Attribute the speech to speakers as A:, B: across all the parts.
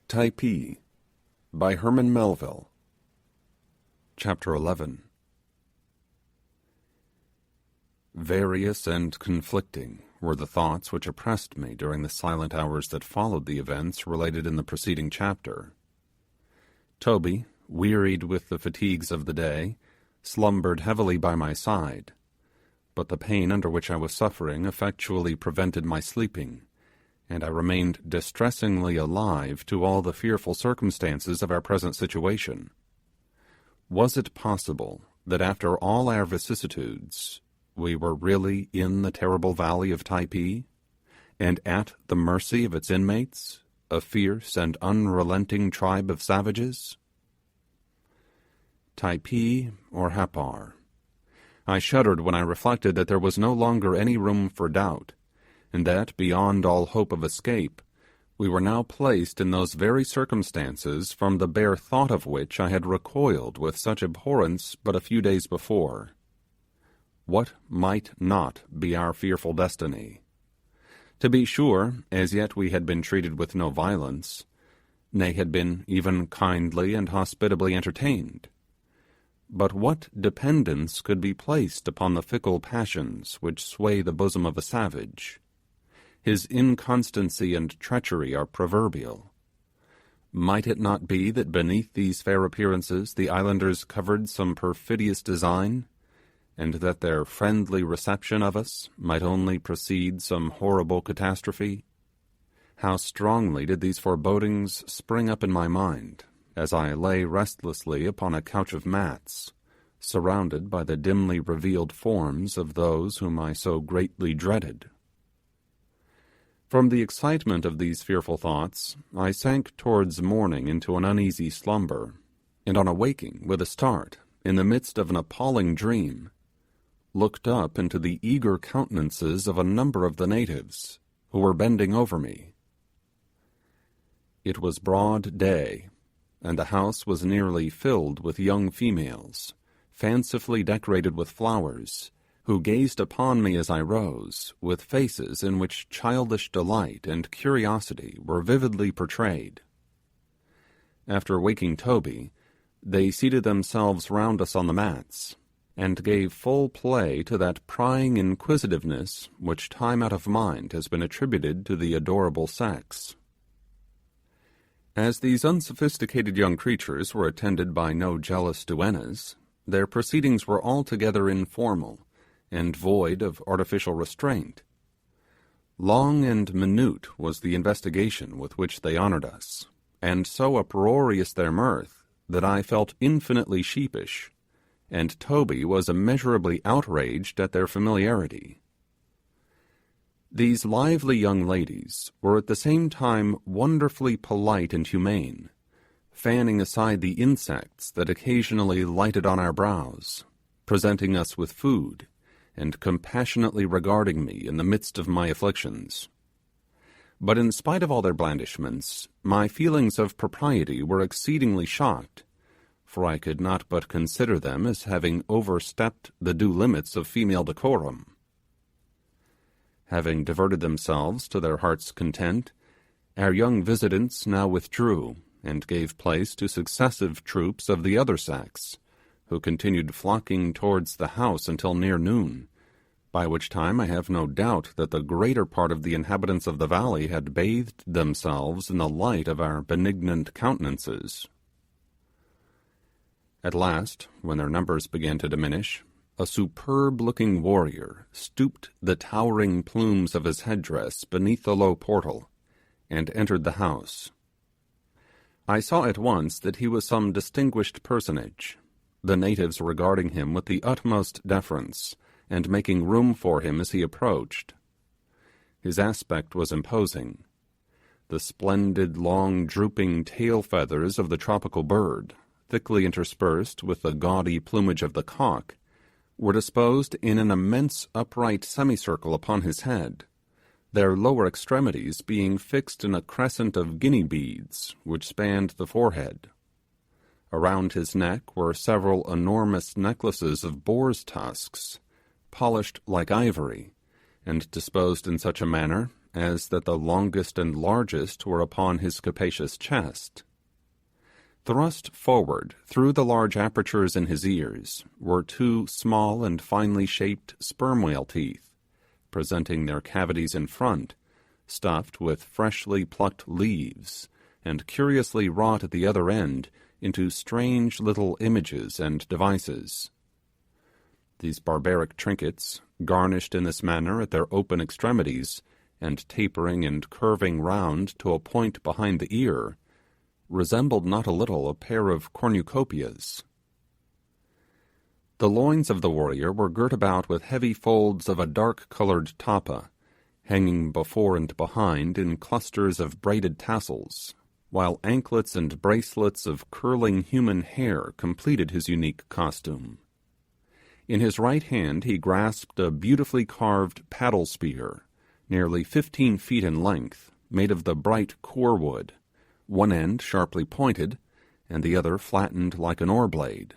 A: Typee by Herman Melville. Chapter 11. Various and conflicting were the thoughts which oppressed me during the silent hours that followed the events related in the preceding chapter. Toby, wearied with the fatigues of the day, slumbered heavily by my side, but the pain under which I was suffering effectually prevented my sleeping, and I remained distressingly alive to all the fearful circumstances of our present situation. Was it possible that after all our vicissitudes we were really in the terrible valley of Typee, and at the mercy of its inmates, a fierce and unrelenting tribe of savages? Typee or Happar? I shuddered when I reflected that there was no longer any room for doubt, and that, beyond all hope of escape, we were now placed in those very circumstances from the bare thought of which I had recoiled with such abhorrence but a few days before. What might not be our fearful destiny? To be sure, as yet we had been treated with no violence, nay, had been even kindly and hospitably entertained. But what dependence could be placed upon the fickle passions which sway the bosom of a savage? His inconstancy and treachery are proverbial. Might it not be that beneath these fair appearances the islanders covered some perfidious design, and that their friendly reception of us might only precede some horrible catastrophe? How strongly did these forebodings spring up in my mind, as I lay restlessly upon a couch of mats, surrounded by the dimly revealed forms of those whom I so greatly dreaded. From the excitement of these fearful thoughts, I sank towards morning into an uneasy slumber, and on awaking with a start, in the midst of an appalling dream, looked up into the eager countenances of a number of the natives, who were bending over me. It was broad day, and the house was nearly filled with young females, fancifully decorated with flowers, who gazed upon me as I rose, with faces in which childish delight and curiosity were vividly portrayed. After waking Toby, they seated themselves round us on the mats, and gave full play to that prying inquisitiveness which time out of mind has been attributed to the adorable sex. As these unsophisticated young creatures were attended by no jealous duennas, their proceedings were altogether informal, and void of artificial restraint. Long and minute was the investigation with which they honoured us, and so uproarious their mirth that I felt infinitely sheepish, and Toby was immeasurably outraged at their familiarity. These lively young ladies were at the same time wonderfully polite and humane, fanning aside the insects that occasionally lighted on our brows, presenting us with food, and compassionately regarding me in the midst of my afflictions. But in spite of all their blandishments, my feelings of propriety were exceedingly shocked, for I could not but consider them as having overstepped the due limits of female decorum. Having diverted themselves to their heart's content, our young visitants now withdrew, and gave place to successive troops of the other sex, who continued flocking towards the house until near noon, by which time I have no doubt that the greater part of the inhabitants of the valley had bathed themselves in the light of our benignant countenances. At last, when their numbers began to diminish, a superb-looking warrior stooped the towering plumes of his headdress beneath the low portal, and entered the house. I saw at once that he was some distinguished personage, the natives regarding him with the utmost deference, and making room for him as he approached. His aspect was imposing. The splendid long drooping tail feathers of the tropical bird, thickly interspersed with the gaudy plumage of the cock, were disposed in an immense upright semicircle upon his head, their lower extremities being fixed in a crescent of guinea beads which spanned the forehead. Around his neck were several enormous necklaces of boar's tusks, polished like ivory, and disposed in such a manner as that the longest and largest were upon his capacious chest. Thrust forward through the large apertures in his ears were two small and finely shaped sperm whale teeth, presenting their cavities in front, stuffed with freshly plucked leaves, and curiously wrought at the other end into strange little images and devices. These barbaric trinkets, garnished in this manner at their open extremities, and tapering and curving round to a point behind the ear, resembled not a little a pair of cornucopias. The loins of the warrior were girt about with heavy folds of a dark-coloured tapa, hanging before and behind in clusters of braided tassels, while anklets and bracelets of curling human hair completed his unique costume. In his right hand he grasped a beautifully carved paddle spear, nearly 15 feet in length, made of the bright core wood, one end sharply pointed, and the other flattened like an oar blade.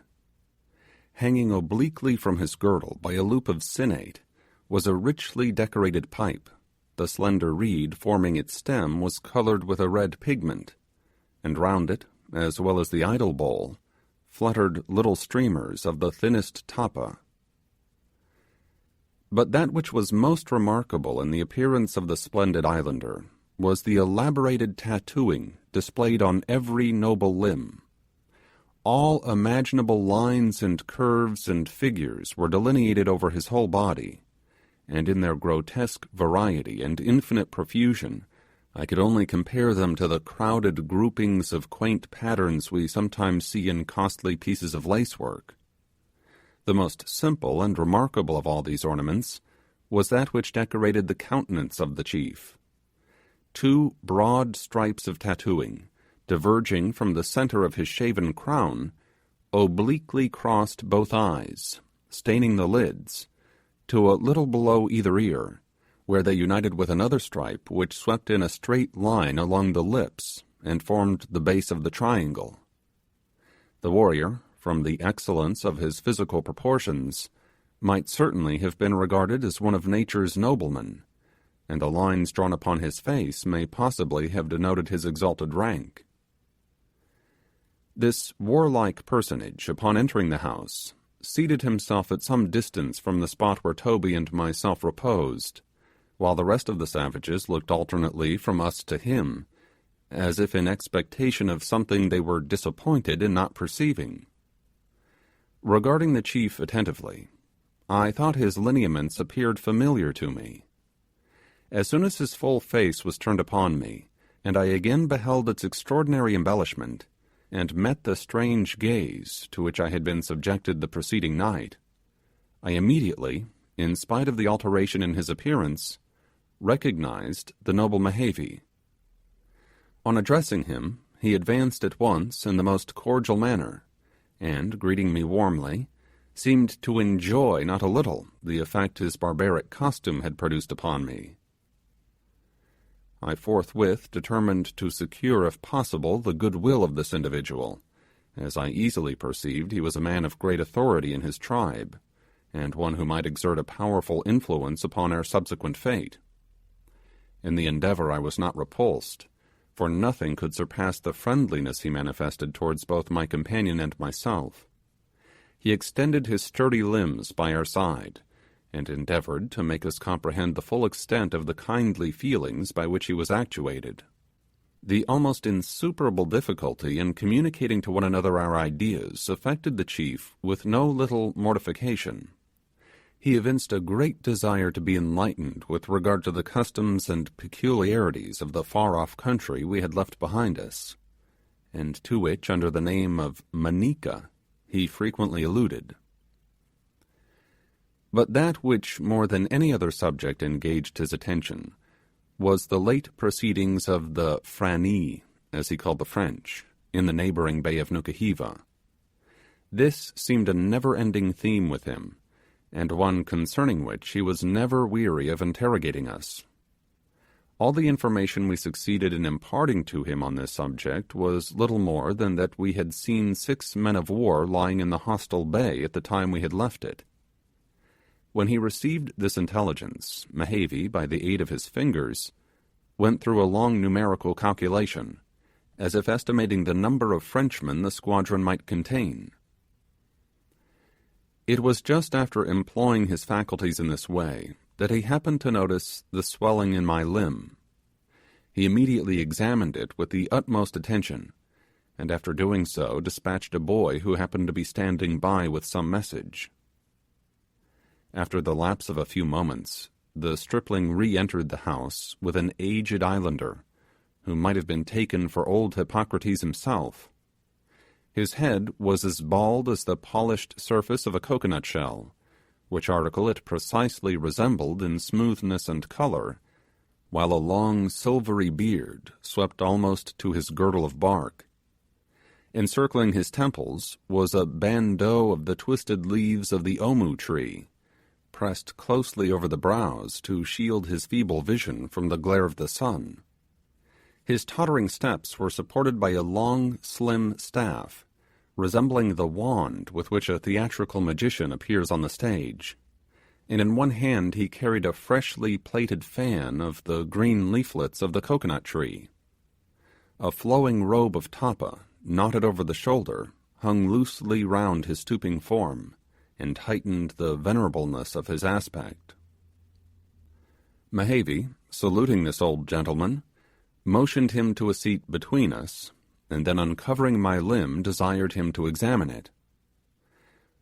A: Hanging obliquely from his girdle by a loop of sinnate was a richly decorated pipe. The slender reed forming its stem was coloured with a red pigment, and round it, as well as the idol bowl, fluttered little streamers of the thinnest tapa. But that which was most remarkable in the appearance of the splendid islander was the elaborated tattooing displayed on every noble limb. All imaginable lines and curves and figures were delineated over his whole body, and in their grotesque variety and infinite profusion I could only compare them to the crowded groupings of quaint patterns we sometimes see in costly pieces of lacework. The most simple and remarkable of all these ornaments was that which decorated the countenance of the chief. Two broad stripes of tattooing, diverging from the centre of his shaven crown, obliquely crossed both eyes, staining the lids, to a little below either ear, where they united with another stripe which swept in a straight line along the lips and formed the base of the triangle. The warrior, from the excellence of his physical proportions, might certainly have been regarded as one of nature's noblemen, and the lines drawn upon his face may possibly have denoted his exalted rank. This warlike personage, upon entering the house, seated himself at some distance from the spot where Toby and myself reposed, while the rest of the savages looked alternately from us to him, as if in expectation of something they were disappointed in not perceiving. Regarding the chief attentively, I thought his lineaments appeared familiar to me. As soon as his full face was turned upon me, and I again beheld its extraordinary embellishment, and met the strange gaze to which I had been subjected the preceding night, I immediately, in spite of the alteration in his appearance, recognized the noble Mehevi. On addressing him, he advanced at once in the most cordial manner, and, greeting me warmly, seemed to enjoy not a little the effect his barbaric costume had produced upon me. I forthwith determined to secure, if possible, the goodwill of this individual, as I easily perceived he was a man of great authority in his tribe, and one who might exert a powerful influence upon our subsequent fate. In the endeavour I was not repulsed, for nothing could surpass the friendliness he manifested towards both my companion and myself. He extended his sturdy limbs by our side, and endeavoured to make us comprehend the full extent of the kindly feelings by which he was actuated. The almost insuperable difficulty in communicating to one another our ideas affected the chief with no little mortification. He evinced a great desire to be enlightened with regard to the customs and peculiarities of the far-off country we had left behind us, and to which, under the name of Manika, he frequently alluded. But that which more than any other subject engaged his attention was the late proceedings of the Frani, as he called the French, in the neighbouring bay of Nukuhiva. This seemed a never-ending theme with him, and one concerning which he was never weary of interrogating us. All the information we succeeded in imparting to him on this subject was little more than that we had seen 6 men of war lying in the hostile bay at the time we had left it. When he received this intelligence, Mehevi, by the aid of his fingers, went through a long numerical calculation, as if estimating the number of Frenchmen the squadron might contain. It was just after employing his faculties in this way that he happened to notice the swelling in my limb. He immediately examined it with the utmost attention, and after doing so dispatched a boy who happened to be standing by with some message. After the lapse of a few moments, the stripling re-entered the house with an aged islander, who might have been taken for old Hippocrates himself. His head was as bald as the polished surface of a coconut shell, which article it precisely resembled in smoothness and colour, while a long silvery beard swept almost to his girdle of bark. Encircling his temples was a bandeau of the twisted leaves of the omu tree, pressed closely over the brows to shield his feeble vision from the glare of the sun. His tottering steps were supported by a long, slim staff, resembling the wand with which a theatrical magician appears on the stage, and in one hand he carried a freshly plaited fan of the green leaflets of the coconut tree. A flowing robe of tapa, knotted over the shoulder, hung loosely round his stooping form, and heightened the venerableness of his aspect. Mehevi, saluting this old gentleman, motioned him to a seat between us, and then uncovering my limb desired him to examine it.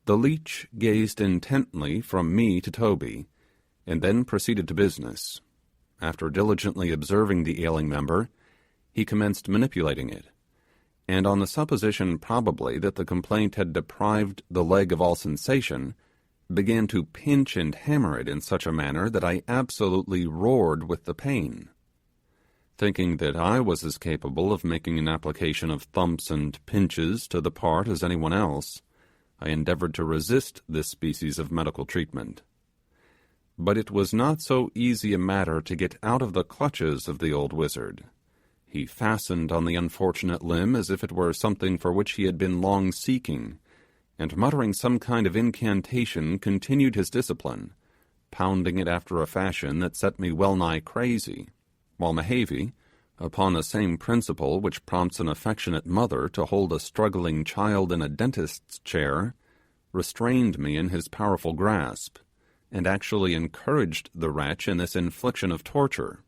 A: The leech gazed intently from me to Toby, and then proceeded to business. After diligently observing the ailing member, he commenced manipulating it, and on the supposition probably that the complaint had deprived the leg of all sensation, began to pinch and hammer it in such a manner that I absolutely roared with the pain. Thinking that I was as capable of making an application of thumps and pinches to the part as anyone else, I endeavoured to resist this species of medical treatment. But it was not so easy a matter to get out of the clutches of the old wizard. He fastened on the unfortunate limb as if it were something for which he had been long seeking, and muttering some kind of incantation continued his discipline, pounding it after a fashion that set me well nigh crazy, while Mehevi, upon the same principle which prompts an affectionate mother to hold a struggling child in a dentist's chair, restrained me in his powerful grasp, and actually encouraged the wretch in this infliction of torture.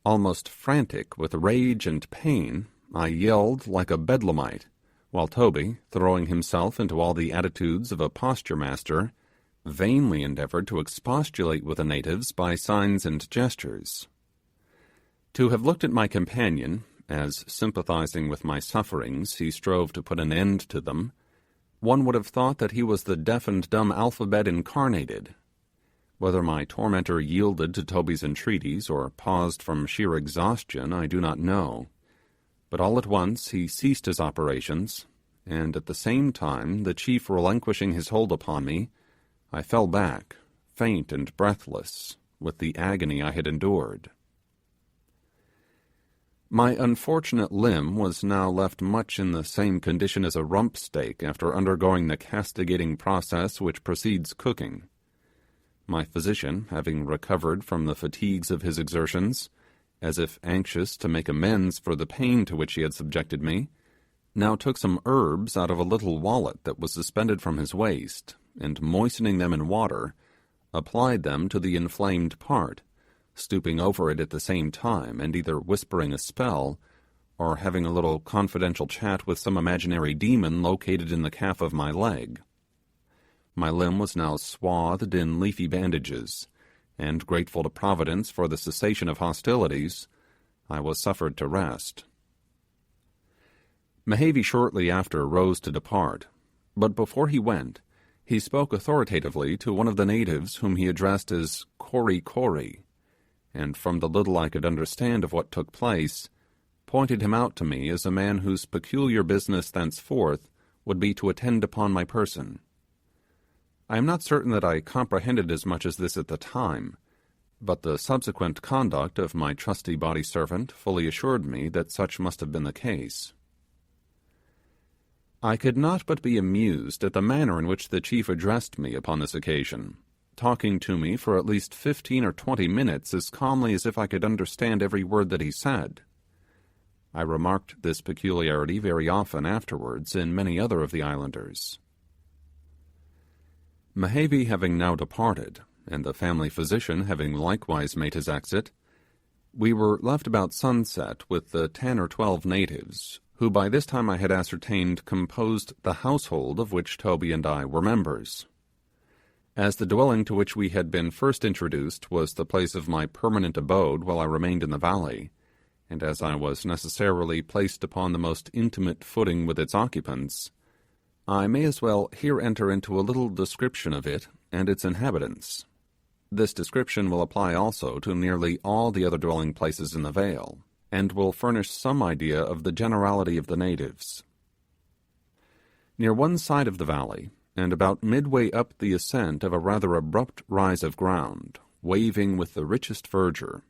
A: Almost frantic with rage and pain, I yelled like a bedlamite, while Toby, throwing himself into all the attitudes of a posture master, vainly endeavoured to expostulate with the natives by signs and gestures. To have looked at my companion, as sympathizing with my sufferings he strove to put an end to them, one would have thought that he was the deaf and dumb alphabet incarnated. Whether my tormentor yielded to Toby's entreaties or paused from sheer exhaustion I do not know, but all at once he ceased his operations, and at the same time the chief relinquishing his hold upon me, I fell back, faint and breathless, with the agony I had endured. My unfortunate limb was now left much in the same condition as a rump steak after undergoing the castigating process which precedes cooking. My physician, having recovered from the fatigues of his exertions, as if anxious to make amends for the pain to which he had subjected me, now took some herbs out of a little wallet that was suspended from his waist, and moistening them in water, applied them to the inflamed part, stooping over it at the same time, and either whispering a spell, or having a little confidential chat with some imaginary demon located in the calf of my leg. My limb was now swathed in leafy bandages, and grateful to Providence for the cessation of hostilities, I was suffered to rest. Mehevi shortly after rose to depart, but before he went, he spoke authoritatively to one of the natives whom he addressed as Kori Kori, and from the little I could understand of what took place, pointed him out to me as a man whose peculiar business thenceforth would be to attend upon my person. I am not certain that I comprehended as much as this at the time, but the subsequent conduct of my trusty body servant fully assured me that such must have been the case. I could not but be amused at the manner in which the chief addressed me upon this occasion, talking to me for at least 15 or 20 minutes as calmly as if I could understand every word that he said. I remarked this peculiarity very often afterwards in many other of the islanders. Mehevi having now departed, and the family physician having likewise made his exit, we were left about sunset with the 10 or 12 natives, who by this time I had ascertained composed the household of which Toby and I were members. As the dwelling to which we had been first introduced was the place of my permanent abode while I remained in the valley, and as I was necessarily placed upon the most intimate footing with its occupants, I may as well here enter into a little description of it and its inhabitants. This description will apply also to nearly all the other dwelling places in the vale, and will furnish some idea of the generality of the natives. Near one side of the valley, and about midway up the ascent of a rather abrupt rise of ground, waving with the richest verdure,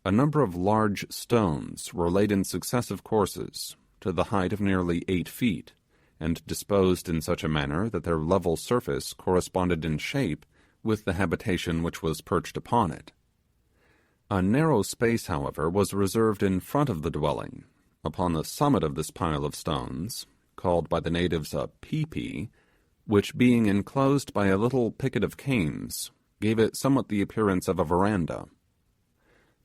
A: a number of large stones were laid in successive courses, to the height of nearly 8 feet, and disposed in such a manner that their level surface corresponded in shape with the habitation which was perched upon it. A narrow space, however, was reserved in front of the dwelling, upon the summit of this pile of stones, called by the natives a Typee, which being enclosed by a little picket of canes, gave it somewhat the appearance of a veranda.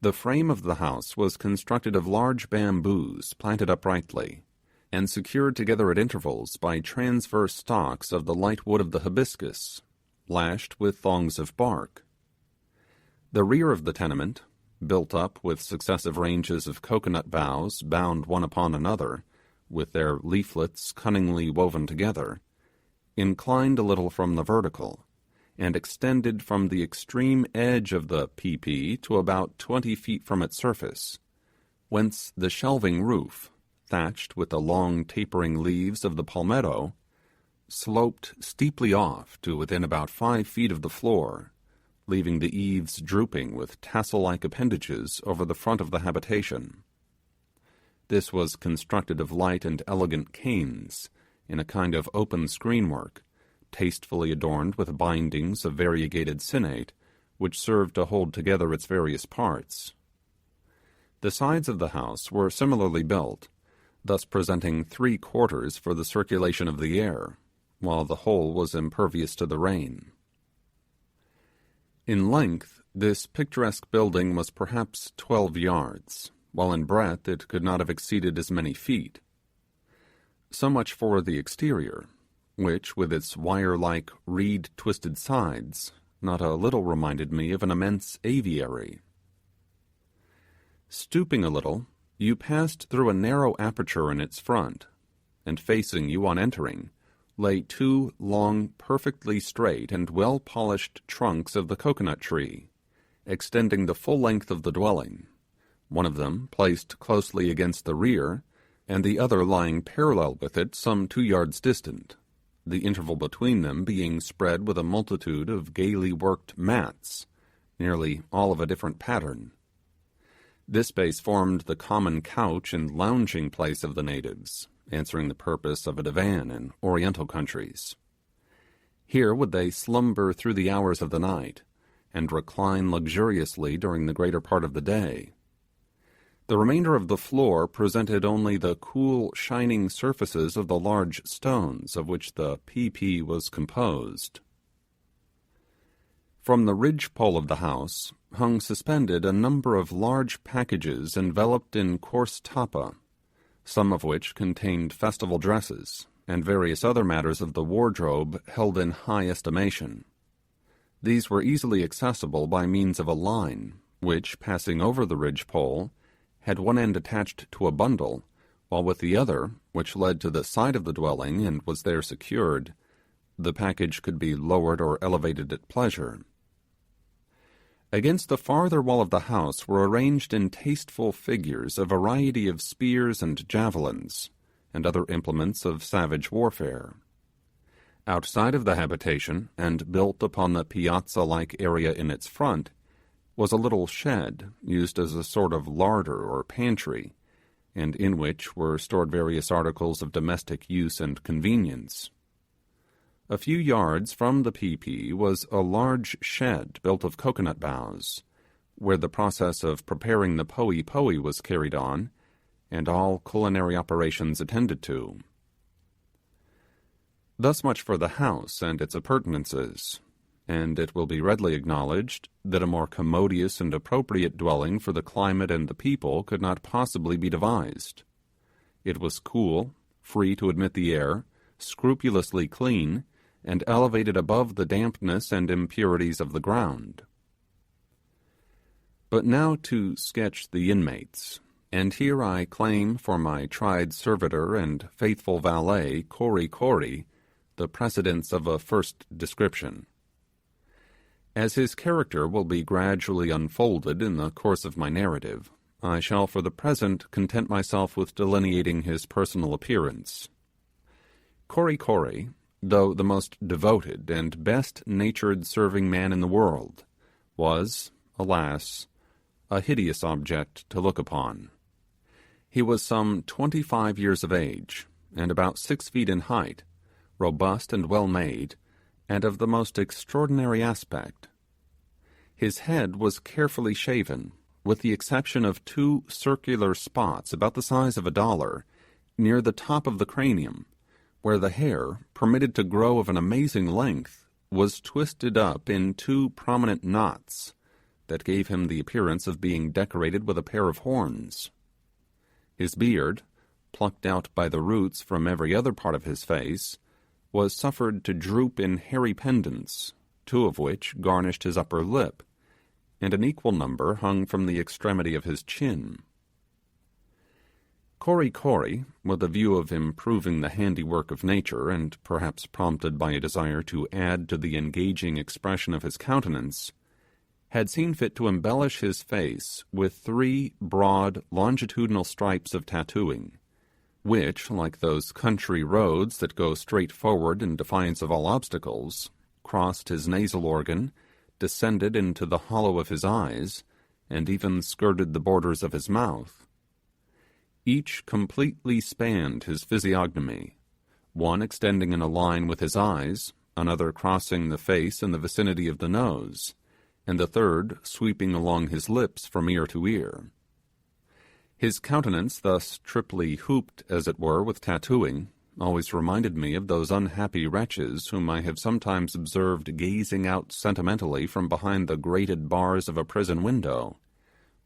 A: The frame of the house was constructed of large bamboos planted uprightly, and secured together at intervals by transverse stalks of the light wood of the hibiscus, lashed with thongs of bark. The rear of the tenement, built up with successive ranges of coconut boughs bound one upon another, with their leaflets cunningly woven together, inclined a little from the vertical, and extended from the extreme edge of the Typee to about 20 feet from its surface, whence the shelving roof, thatched with the long tapering leaves of the palmetto, sloped steeply off to within about 5 feet of the floor, leaving the eaves drooping with tassel-like appendages over the front of the habitation. This was constructed of light and elegant canes, in a kind of open screenwork, tastefully adorned with bindings of variegated sinnate, which served to hold together its various parts. The sides of the house were similarly built, thus presenting 3 quarters for the circulation of the air, while the whole was impervious to the rain. In length, this picturesque building was perhaps 12 yards, while in breadth it could not have exceeded as many feet. So much for the exterior, which, with its wire-like, reed-twisted sides, not a little reminded me of an immense aviary. Stooping a little, you passed through a narrow aperture in its front, and facing you on entering lay 2 long, perfectly straight and well-polished trunks of the coconut tree, extending the full length of the dwelling, one of them placed closely against the rear, and the other lying parallel with it some 2 yards distant, the interval between them being spread with a multitude of gaily worked mats, nearly all of a different pattern. This space formed the common couch and lounging place of the natives, answering the purpose of a divan in oriental countries. Here would they slumber through the hours of the night, and recline luxuriously during the greater part of the day. The remainder of the floor presented only the cool, shining surfaces of the large stones of which the Typee was composed. From the ridge-pole of the house hung suspended a number of large packages enveloped in coarse tapa, some of which contained festival dresses, and various other matters of the wardrobe held in high estimation. These were easily accessible by means of a line, which, passing over the ridge-pole, had one end attached to a bundle, while with the other, which led to the side of the dwelling and was there secured, the package could be lowered or elevated at pleasure. Against the farther wall of the house were arranged in tasteful figures a variety of spears and javelins, and other implements of savage warfare. Outside of the habitation, and built upon the piazza-like area in its front, was a little shed used as a sort of larder or pantry, and in which were stored various articles of domestic use and convenience. A few yards from the Typee was a large shed built of coconut boughs, where the process of preparing the poe poe was carried on, and all culinary operations attended to. Thus much for the house and its appurtenances, and it will be readily acknowledged that a more commodious and appropriate dwelling for the climate and the people could not possibly be devised. It was cool, free to admit the air, scrupulously clean, and elevated above the dampness and impurities of the ground. But now to sketch the inmates, and here I claim for my tried servitor and faithful valet, Kory Kory, the precedence of a first description. As his character will be gradually unfolded in the course of my narrative, I shall for the present content myself with delineating his personal appearance. Kory Kory, though the most devoted and best-natured serving man in the world, was, alas, a hideous object to look upon. He was some 25 years of age, and about 6 feet in height, robust and well-made, and of the most extraordinary aspect. His head was carefully shaven, with the exception of 2 circular spots about the size of $1, near the top of the cranium, where the hair, permitted to grow of an amazing length, was twisted up in 2 prominent knots, that gave him the appearance of being decorated with a pair of horns. His beard, plucked out by the roots from every other part of his face, was suffered to droop in hairy pendants, 2 of which garnished his upper lip, and an equal number hung from the extremity of his chin. Kory Kory, with a view of improving the handiwork of nature, and perhaps prompted by a desire to add to the engaging expression of his countenance, had seen fit to embellish his face with 3 broad longitudinal stripes of tattooing, which, like those country roads that go straight forward in defiance of all obstacles, crossed his nasal organ, descended into the hollow of his eyes, and even skirted the borders of his mouth. Each completely spanned his physiognomy, one extending in a line with his eyes, another crossing the face in the vicinity of the nose, and the third sweeping along his lips from ear to ear. His countenance, thus triply hooped, as it were, with tattooing, always reminded me of those unhappy wretches whom I have sometimes observed gazing out sentimentally from behind the grated bars of a prison window,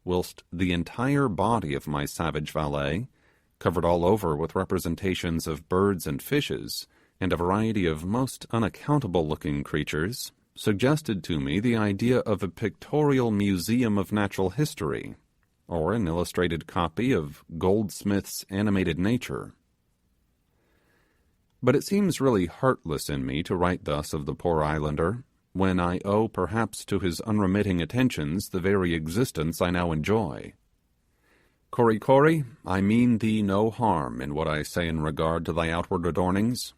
A: whilst the entire body of my savage valet, covered all over with representations of birds and fishes, and a variety of most unaccountable-looking creatures, suggested to me the idea of a pictorial museum of natural history, or an illustrated copy of Goldsmith's Animated Nature. But it seems really heartless in me to write thus of the poor islander, when I owe perhaps to his unremitting attentions the very existence I now enjoy. Kory Kory, I mean thee no harm in what I say in regard to thy outward adornings,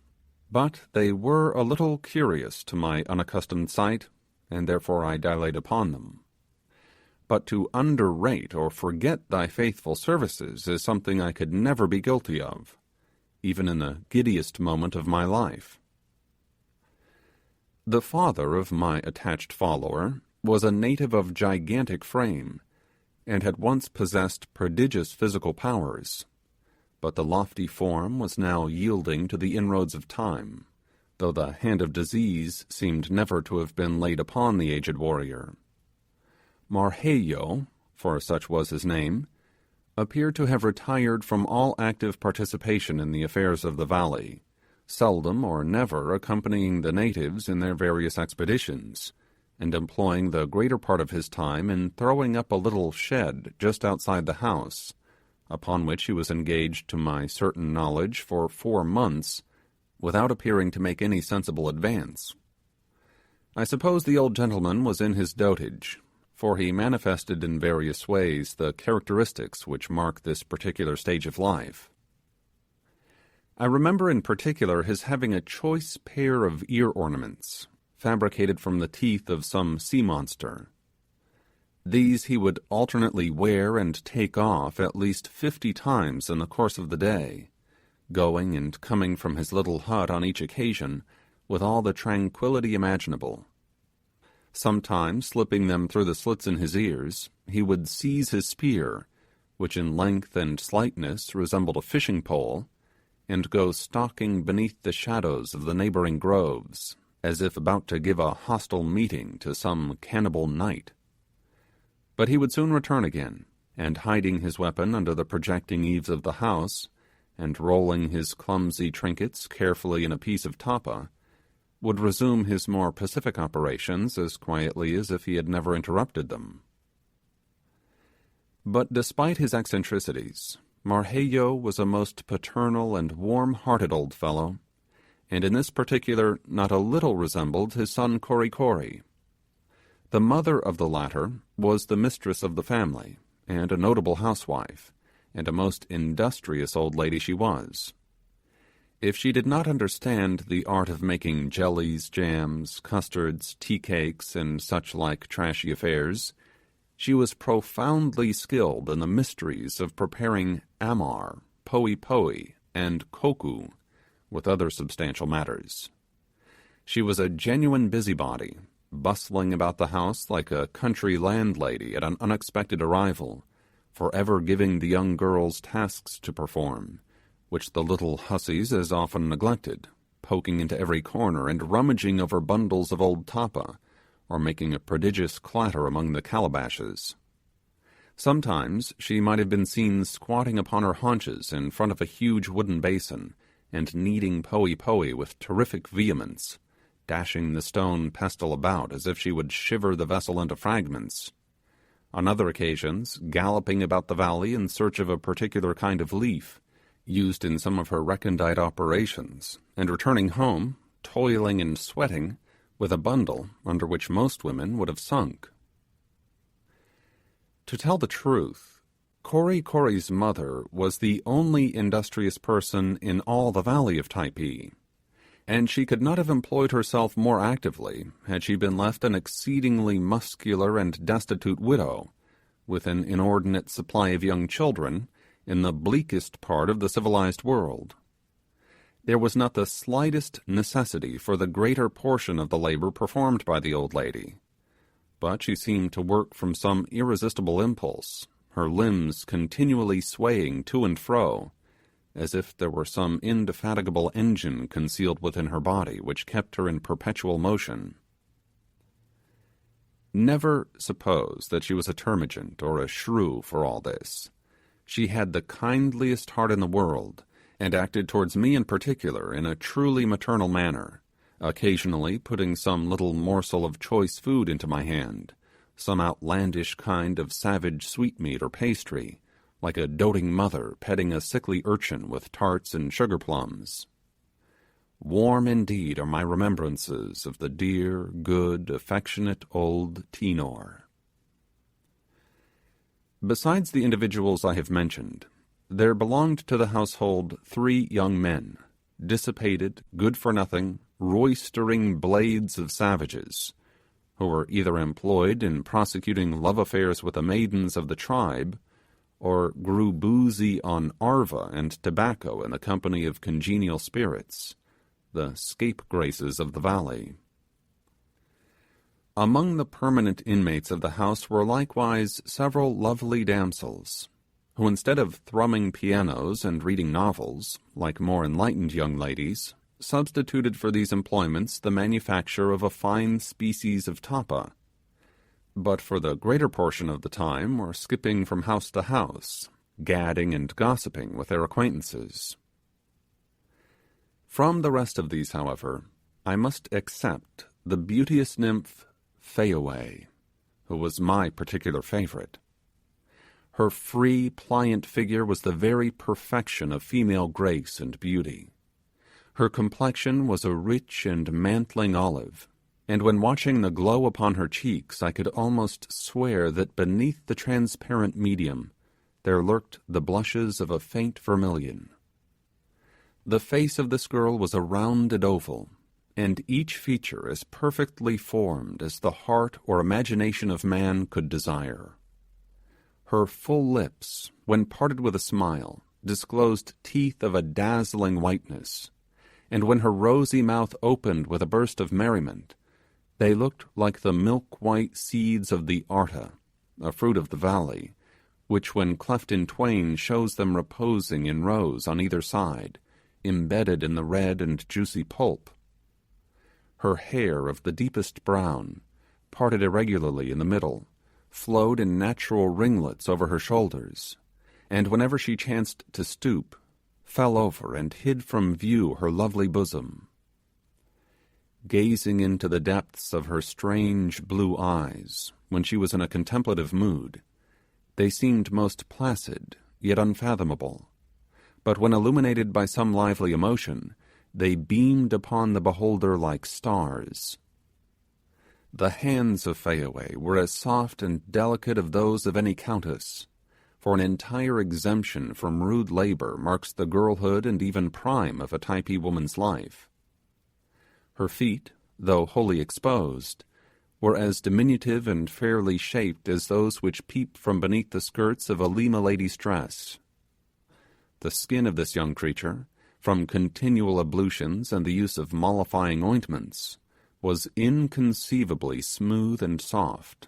A: but they were a little curious to my unaccustomed sight, and therefore I dilate upon them. But to underrate or forget thy faithful services is something I could never be guilty of, even in the giddiest moment of my life. The father of my attached follower was a native of gigantic frame, and had once possessed prodigious physical powers, but the lofty form was now yielding to the inroads of time, though the hand of disease seemed never to have been laid upon the aged warrior. Marheyo, for such was his name, appeared to have retired from all active participation in the affairs of the valley, seldom or never accompanying the natives in their various expeditions, and employing the greater part of his time in throwing up a little shed just outside the house, upon which he was engaged to my certain knowledge for 4 months, without appearing to make any sensible advance. I suppose the old gentleman was in his dotage, for he manifested in various ways the characteristics which mark this particular stage of life. I remember in particular his having a choice pair of ear ornaments, fabricated from the teeth of some sea monster. These he would alternately wear and take off at least 50 times in the course of the day, going and coming from his little hut on each occasion, with all the tranquility imaginable. Sometimes, slipping them through the slits in his ears, he would seize his spear, which in length and slightness resembled a fishing pole, and go stalking beneath the shadows of the neighbouring groves, as if about to give a hostile meeting to some cannibal knight. But he would soon return again, and hiding his weapon under the projecting eaves of the house, and rolling his clumsy trinkets carefully in a piece of tapa, would resume his more pacific operations as quietly as if he had never interrupted them. But despite his eccentricities, Marheyo was a most paternal and warm-hearted old fellow, and in this particular not a little resembled his son Kori Kori. The mother of the latter was the mistress of the family, and a notable housewife, and a most industrious old lady she was. If she did not understand the art of making jellies, jams, custards, tea cakes, and such like trashy affairs, she was profoundly skilled in the mysteries of preparing amar, poi poi, and koku, with other substantial matters. She was a genuine busybody, bustling about the house like a country landlady at an unexpected arrival, forever giving the young girls tasks to perform, which the little hussies as often neglected, poking into every corner and rummaging over bundles of old tapa, or making a prodigious clatter among the calabashes. Sometimes she might have been seen squatting upon her haunches in front of a huge wooden basin, and kneading poi poi with terrific vehemence, dashing the stone pestle about as if she would shiver the vessel into fragments. On other occasions, galloping about the valley in search of a particular kind of leaf, used in some of her recondite operations, and returning home, toiling and sweating, with a bundle under which most women would have sunk. To tell the truth, Kori Kori's mother was the only industrious person in all the valley of Typee, and she could not have employed herself more actively had she been left an exceedingly muscular and destitute widow, with an inordinate supply of young children, in the bleakest part of the civilized world. There was not the slightest necessity for the greater portion of the labour performed by the old lady, but she seemed to work from some irresistible impulse, her limbs continually swaying to and fro, as if there were some indefatigable engine concealed within her body which kept her in perpetual motion. Never suppose that she was a termagant or a shrew for all this. She had the kindliest heart in the world, and acted towards me in particular in a truly maternal manner, occasionally putting some little morsel of choice food into my hand, some outlandish kind of savage sweetmeat or pastry, like a doting mother petting a sickly urchin with tarts and sugar plums. Warm indeed are my remembrances of the dear, good, affectionate old Tinor. Besides the individuals I have mentioned, there belonged to the household 3 young men, dissipated, good-for-nothing, roistering blades of savages, who were either employed in prosecuting love affairs with the maidens of the tribe, or grew boozy on arva and tobacco in the company of congenial spirits, the scapegraces of the valley. Among the permanent inmates of the house were likewise several lovely damsels, who instead of thrumming pianos and reading novels, like more enlightened young ladies, substituted for these employments the manufacture of a fine species of tapa, but for the greater portion of the time were skipping from house to house, gadding and gossiping with their acquaintances. From the rest of these, however, I must except the beauteous nymph Fayaway, who was my particular favourite. Her free, pliant figure was the very perfection of female grace and beauty. Her complexion was a rich and mantling olive, and when watching the glow upon her cheeks I could almost swear that beneath the transparent medium there lurked the blushes of a faint vermilion. The face of this girl was a rounded oval, and each feature as perfectly formed as the heart or imagination of man could desire. Her full lips, when parted with a smile, disclosed teeth of a dazzling whiteness, and when her rosy mouth opened with a burst of merriment, they looked like the milk-white seeds of the arta, a fruit of the valley, which when cleft in twain shows them reposing in rows on either side, embedded in the red and juicy pulp. Her hair of the deepest brown, parted irregularly in the middle, flowed in natural ringlets over her shoulders, and whenever she chanced to stoop, fell over and hid from view her lovely bosom. Gazing into the depths of her strange blue eyes, when she was in a contemplative mood, they seemed most placid, yet unfathomable, but when illuminated by some lively emotion, they beamed upon the beholder like stars. The hands of Fayaway were as soft and delicate as those of any countess, for an entire exemption from rude labor marks the girlhood and even prime of a Typee woman's life. Her feet, though wholly exposed, were as diminutive and fairly shaped as those which peep from beneath the skirts of a Lima lady's dress. The skin of this young creature, from continual ablutions and the use of mollifying ointments, was inconceivably smooth and soft.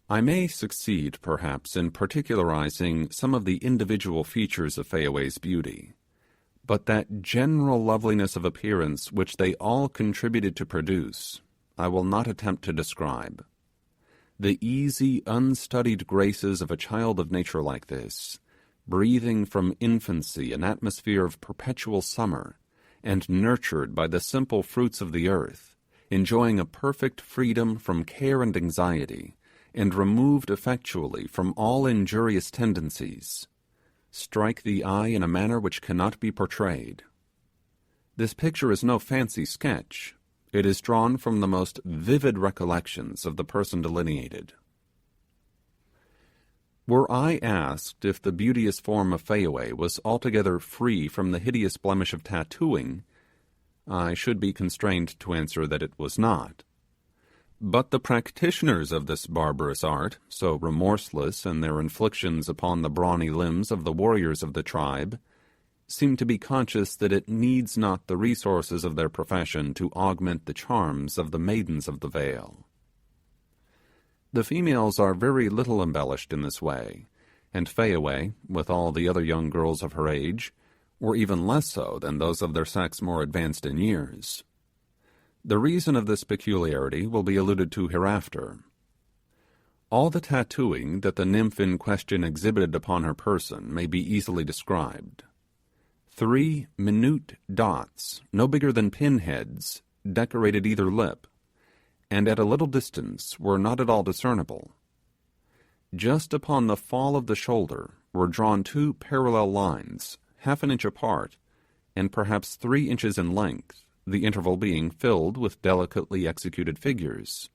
A: I may succeed, perhaps, in particularizing some of the individual features of Fayaway's beauty, but that general loveliness of appearance which they all contributed to produce, I will not attempt to describe. The easy, unstudied graces of a child of nature like this, breathing from infancy an atmosphere of perpetual summer, and nurtured by the simple fruits of the earth, enjoying a perfect freedom from care and anxiety, and removed effectually from all injurious tendencies, strike the eye in a manner which cannot be portrayed. This picture is no fancy sketch. It is drawn from the most vivid recollections of the person delineated. Were I asked if the beauteous form of Fayaway was altogether free from the hideous blemish of tattooing, I should be constrained to answer that it was not. But the practitioners of this barbarous art, so remorseless in their inflictions upon the brawny limbs of the warriors of the tribe, seem to be conscious that it needs not the resources of their profession to augment the charms of the maidens of the vale. The females are very little embellished in this way, and Fayaway, with all the other young girls of her age, were even less so than those of their sex more advanced in years. The reason of this peculiarity will be alluded to hereafter. All the tattooing that the nymph in question exhibited upon her person may be easily described. 3 minute dots, no bigger than pinheads, decorated either lip, and at a little distance were not at all discernible. Just upon the fall of the shoulder were drawn 2 parallel lines, half an inch apart, and perhaps 3 inches in length, the interval being filled with delicately executed figures.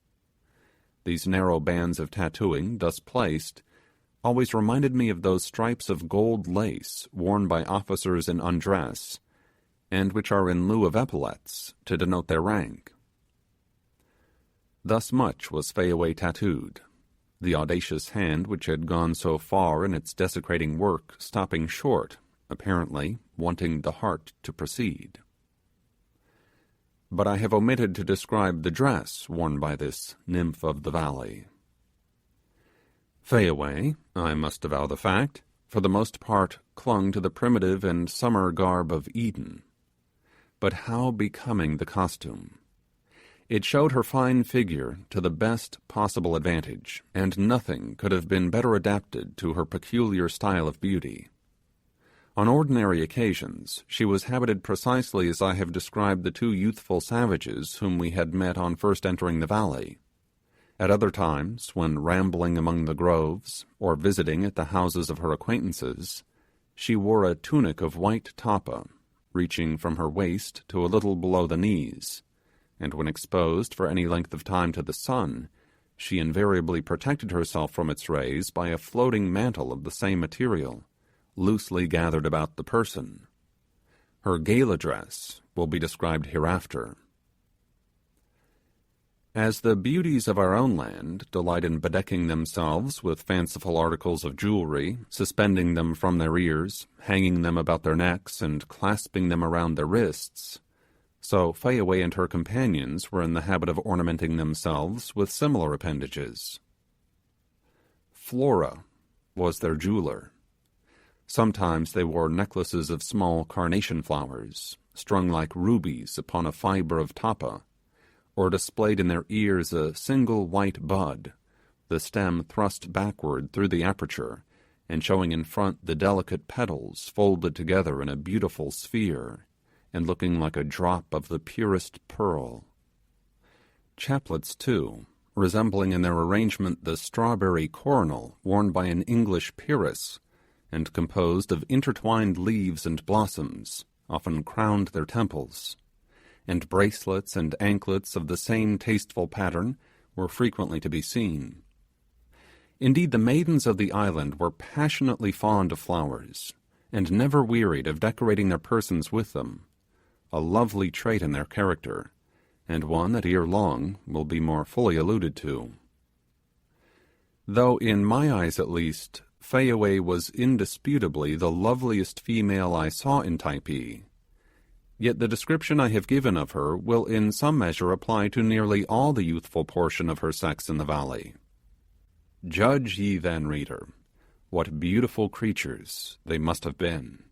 A: These narrow bands of tattooing, thus placed, always reminded me of those stripes of gold lace worn by officers in undress, and which are in lieu of epaulets to denote their rank. Thus much was Fayaway tattooed, the audacious hand which had gone so far in its desecrating work stopping short, apparently wanting the heart to proceed. But I have omitted to describe the dress worn by this nymph of the valley. Fayaway, I must avow the fact, for the most part clung to the primitive and summer garb of Eden. But how becoming the costume! It showed her fine figure to the best possible advantage, and nothing could have been better adapted to her peculiar style of beauty. On ordinary occasions, she was habited precisely as I have described the 2 youthful savages whom we had met on first entering the valley. At other times, when rambling among the groves, or visiting at the houses of her acquaintances, she wore a tunic of white tapa, reaching from her waist to a little below the knees, and when exposed for any length of time to the sun, she invariably protected herself from its rays by a floating mantle of the same material, loosely gathered about the person. Her gala dress will be described hereafter. As the beauties of our own land delight in bedecking themselves with fanciful articles of jewelry, suspending them from their ears, hanging them about their necks, and clasping them around their wrists, so Fayaway and her companions were in the habit of ornamenting themselves with similar appendages. Flora was their jeweler. Sometimes they wore necklaces of small carnation flowers, strung like rubies upon a fibre of tapa, or displayed in their ears a single white bud, the stem thrust backward through the aperture, and showing in front the delicate petals folded together in a beautiful sphere, and looking like a drop of the purest pearl. Chaplets, too, resembling in their arrangement the strawberry coronal worn by an English peeress, and composed of intertwined leaves and blossoms, often crowned their temples, and bracelets and anklets of the same tasteful pattern were frequently to be seen. Indeed, the maidens of the island were passionately fond of flowers, and never wearied of decorating their persons with them, a lovely trait in their character, and one that ere long will be more fully alluded to. Though in my eyes at least, Fayaway was indisputably the loveliest female I saw in Typee, yet the description I have given of her will in some measure apply to nearly all the youthful portion of her sex in the valley. Judge ye then, reader, what beautiful creatures they must have been.